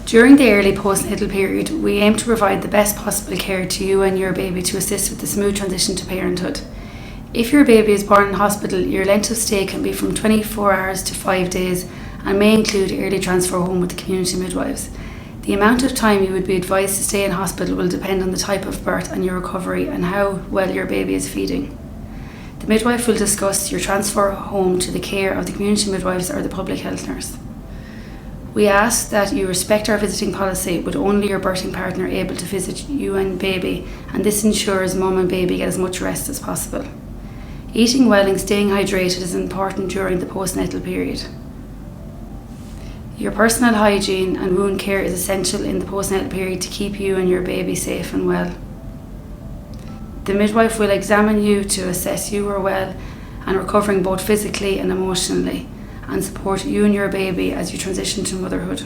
During the early postnatal period, we aim to provide the best possible care to you and your baby to assist with the smooth transition to parenthood. If your baby is born in hospital, your length of stay can be from 24 hours to 5 days and may include early transfer home with the community midwives. The amount of time you would be advised to stay in hospital will depend on the type of birth and your recovery and how well your baby is feeding. The midwife will discuss your transfer home to the care of the community midwives or the public health nurse. We ask that you respect our visiting policy with only your birthing partner able to visit you and baby, and this ensures mum and baby get as much rest as possible. Eating well and staying hydrated is important during the postnatal period. Your personal hygiene and wound care is essential in the postnatal period to keep you and your baby safe and well. The midwife will examine you to assess you are well and recovering both physically and emotionally, and support you and your baby as you transition to motherhood.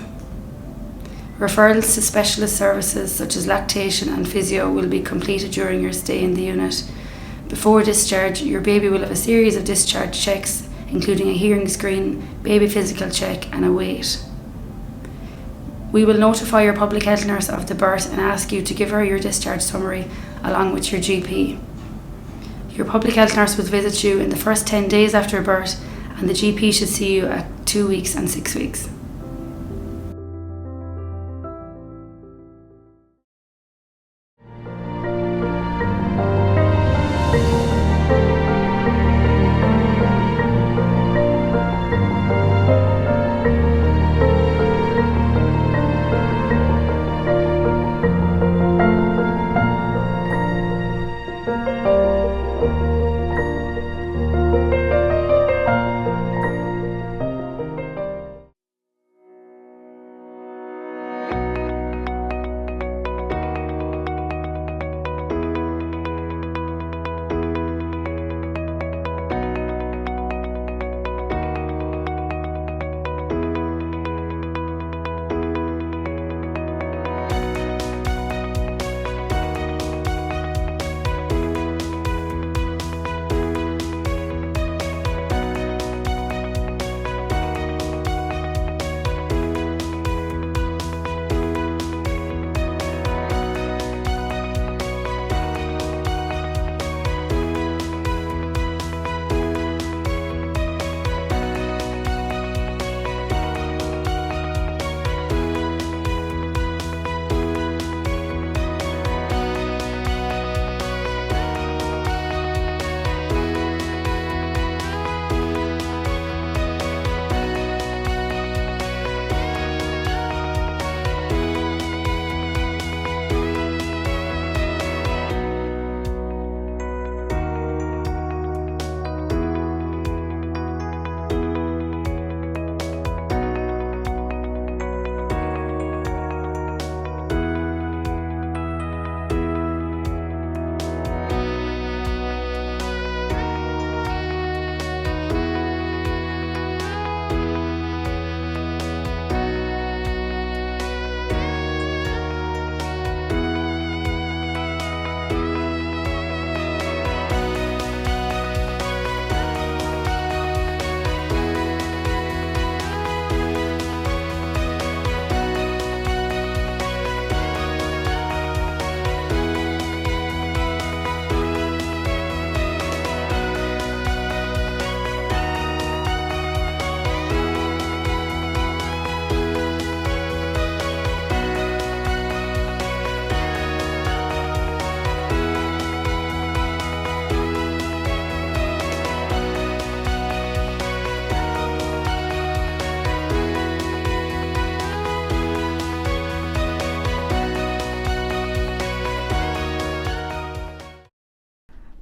Referrals to specialist services such as lactation and physio will be completed during your stay in the unit. Before discharge, your baby will have a series of discharge checks, including a hearing screen, baby physical check and a weight. We will notify your public health nurse of the birth and ask you to give her your discharge summary along with your GP. Your public health nurse will visit you in the first 10 days after birth, and the GP should see you at 2 weeks and 6 weeks.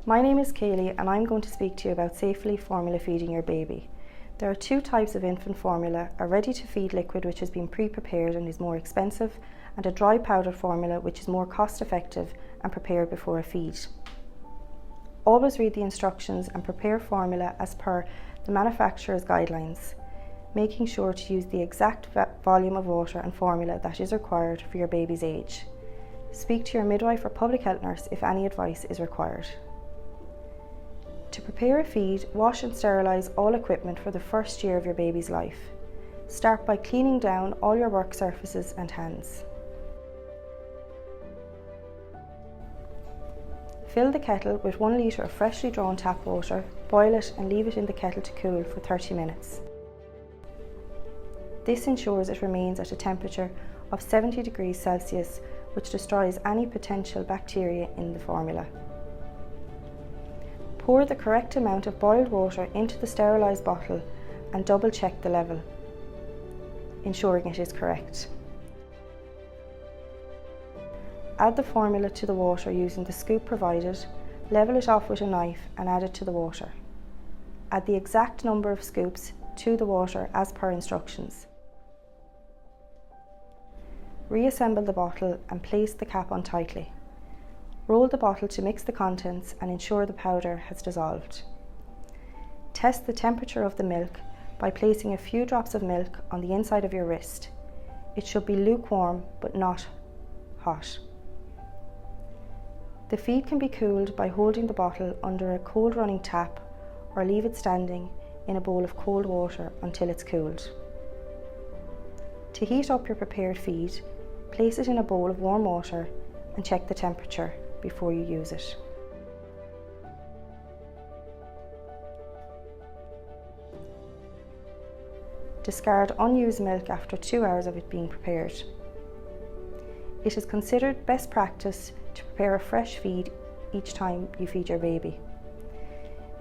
My name is Kaylee and I'm going to speak to you about safely formula feeding your baby. There are two types of infant formula, a ready-to-feed liquid which has been pre-prepared and is more expensive, and a dry powdered formula which is more cost-effective and prepared before a feed. Always read the instructions and prepare formula as per the manufacturer's guidelines, making sure to use the exact volume of water and formula that is required for your baby's age. Speak to your midwife or public health nurse if any advice is required. To prepare a feed, wash and sterilise all equipment for the first year of your baby's life. Start by cleaning down all your work surfaces and hands. Fill the kettle with 1 litre of freshly drawn tap water, boil it and leave it in the kettle to cool for 30 minutes. This ensures it remains at a temperature of 70 degrees Celsius, which destroys any potential bacteria in the formula. Pour the correct amount of boiled water into the sterilised bottle and double check the level, ensuring it is correct. Add the formula to the water using the scoop provided, level it off with a knife and add it to the water. Add the exact number of scoops to the water as per instructions. Reassemble the bottle and place the cap on tightly. Roll the bottle to mix the contents and ensure the powder has dissolved. Test the temperature of the milk by placing a few drops of milk on the inside of your wrist. It should be lukewarm but not hot. The feed can be cooled by holding the bottle under a cold running tap or leave it standing in a bowl of cold water until it's cooled. To heat up your prepared feed, place it in a bowl of warm water and check the temperature before you use it. Discard unused milk after 2 hours of it being prepared. It is considered best practice to prepare a fresh feed each time you feed your baby.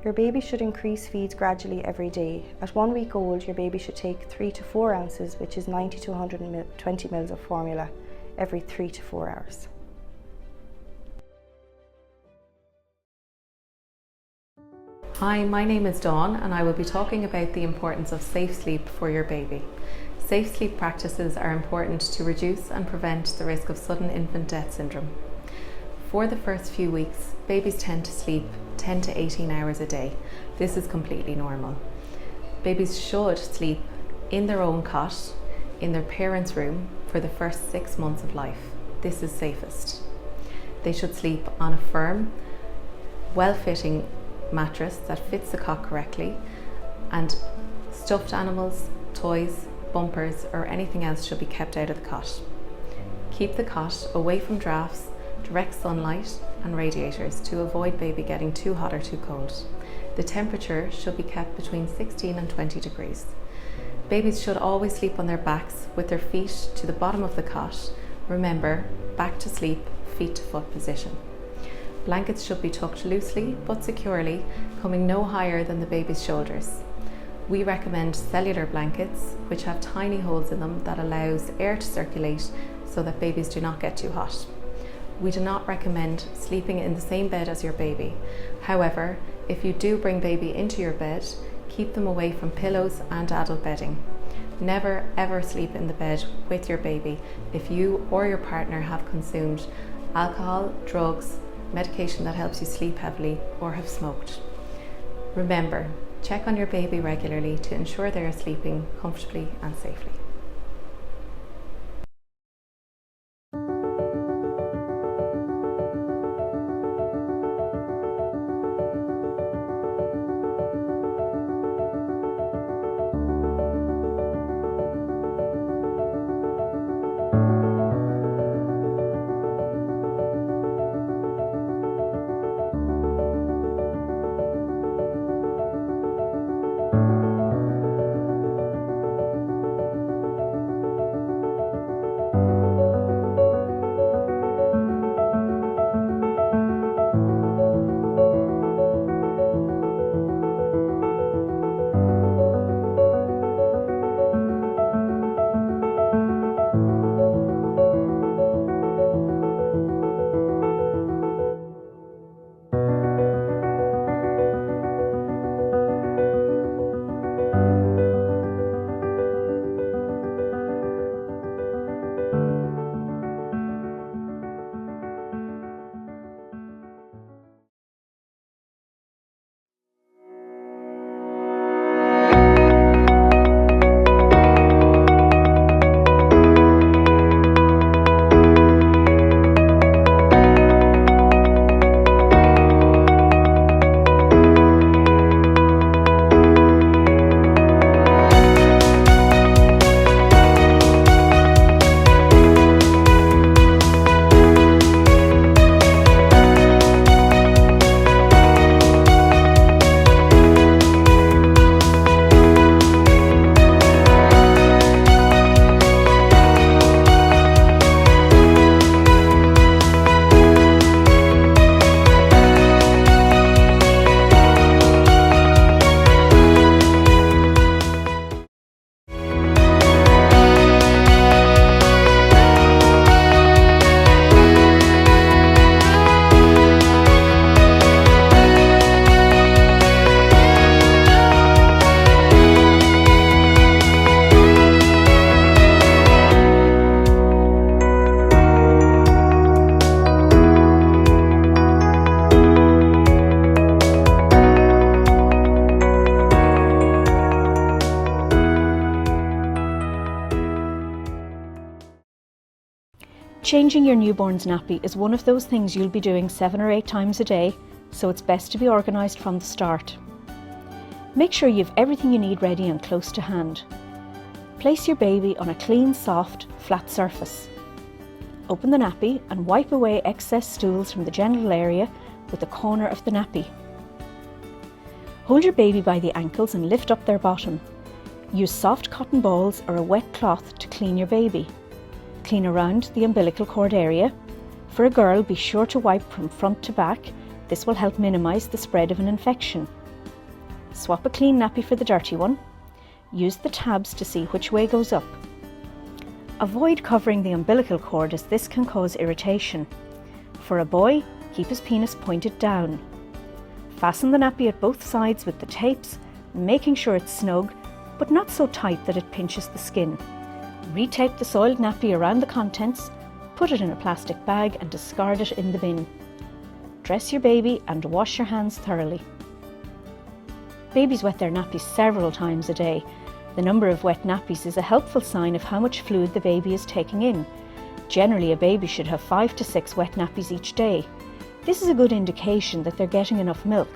Your baby should increase feeds gradually every day. At 1 week old, your baby should take 3 to 4 ounces, which is 90 to 120 ml of formula, every 3 to 4 hours. Hi, my name is Dawn and I will be talking about the importance of safe sleep for your baby. Safe sleep practices are important to reduce and prevent the risk of sudden infant death syndrome. For the first few weeks, babies tend to sleep 10 to 18 hours a day. This is completely normal. Babies should sleep in their own cot, in their parents' room for the first 6 months of life. This is safest. They should sleep on a firm, well-fitting mattress that fits the cot correctly, and stuffed animals, toys, bumpers or anything else should be kept out of the cot. Keep the cot away from drafts, direct sunlight and radiators to avoid baby getting too hot or too cold. The temperature should be kept between 16 and 20 degrees. Babies should always sleep on their backs with their feet to the bottom of the cot. Remember, back to sleep, feet to foot position. Blankets should be tucked loosely but securely, coming no higher than the baby's shoulders. We recommend cellular blankets, which have tiny holes in them that allows air to circulate so that babies do not get too hot. We do not recommend sleeping in the same bed as your baby. However, if you do bring baby into your bed, keep them away from pillows and adult bedding. Never ever sleep in the bed with your baby if you or your partner have consumed alcohol, drugs, medication that helps you sleep heavily, or have smoked. Remember, check on your baby regularly to ensure they are sleeping comfortably and safely. Changing your newborn's nappy is one of those things you'll be doing 7 or 8 times a day, so it's best to be organised from the start. Make sure you have everything you need ready and close to hand. Place your baby on a clean, soft, flat surface. Open the nappy and wipe away excess stools from the genital area with the corner of the nappy. Hold your baby by the ankles and lift up their bottom. Use soft cotton balls or a wet cloth to clean your baby. Clean around the umbilical cord area. For a girl, be sure to wipe from front to back. This will help minimise the spread of an infection. Swap a clean nappy for the dirty one. Use the tabs to see which way goes up. Avoid covering the umbilical cord as this can cause irritation. For a boy, keep his penis pointed down. Fasten the nappy at both sides with the tapes, making sure it's snug, but not so tight that it pinches the skin. Retape the soiled nappy around the contents, put it in a plastic bag and discard it in the bin. Dress your baby and wash your hands thoroughly. Babies wet their nappies several times a day. The number of wet nappies is a helpful sign of how much fluid the baby is taking in. Generally, a baby should have 5 to 6 wet nappies each day. This is a good indication that they're getting enough milk.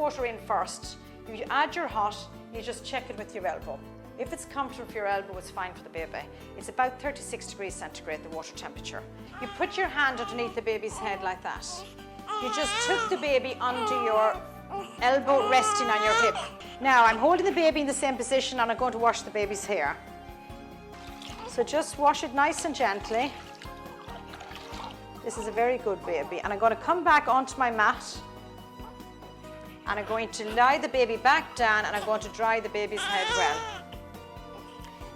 water in first. You add your hot, you just check it with your elbow. If it's comfortable for your elbow, it's fine for the baby. It's about 36 degrees centigrade, the water temperature. You put your hand underneath the baby's head like that. You just took the baby under your elbow resting on your hip. Now I'm holding the baby in the same position and I'm going to wash the baby's hair. So just wash it nice and gently. This is a very good baby. And I'm going to come back onto my mat and I'm going to lie the baby back down and I'm going to dry the baby's head well.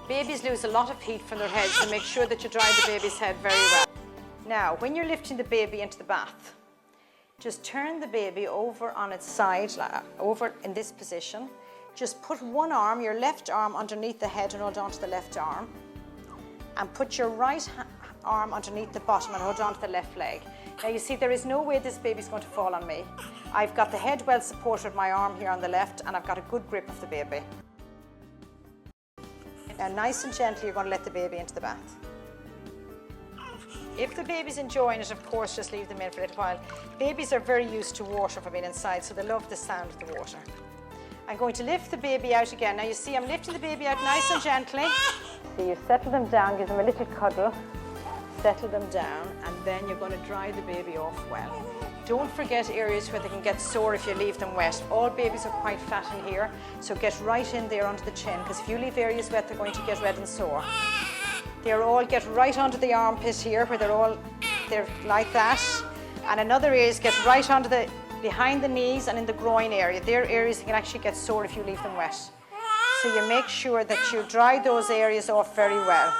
Babies lose a lot of heat from their heads, so make sure that you dry the baby's head very well. Now, when you're lifting the baby into the bath, just turn the baby over on its side, over in this position. Just put one arm, your left arm, underneath the head and hold on to the left arm. And put your right arm underneath the bottom and hold on to the left leg. Now you see there is no way this baby's going to fall on me. I've got the head well supported with my arm here on the left and I've got a good grip of the baby. Now nice and gently you're going to let the baby into the bath. If the baby's enjoying it, of course, just leave them in for a little while. Babies are very used to water from being inside, so they love the sound of the water. I'm going to lift the baby out again. Now you see I'm lifting the baby out nice and gently. So you settle them down, give them a little cuddle, settle them down, and then you're going to dry the baby off well. Don't forget areas where they can get sore if you leave them wet. All babies are quite fat in here, so get right in there under the chin, because if you leave areas wet, they're going to get red and sore. They're all get right onto the armpit here, where they're like that. And another area is get right onto the behind the knees and in the groin area. They're areas that can actually get sore if you leave them wet. So you make sure that you dry those areas off very well.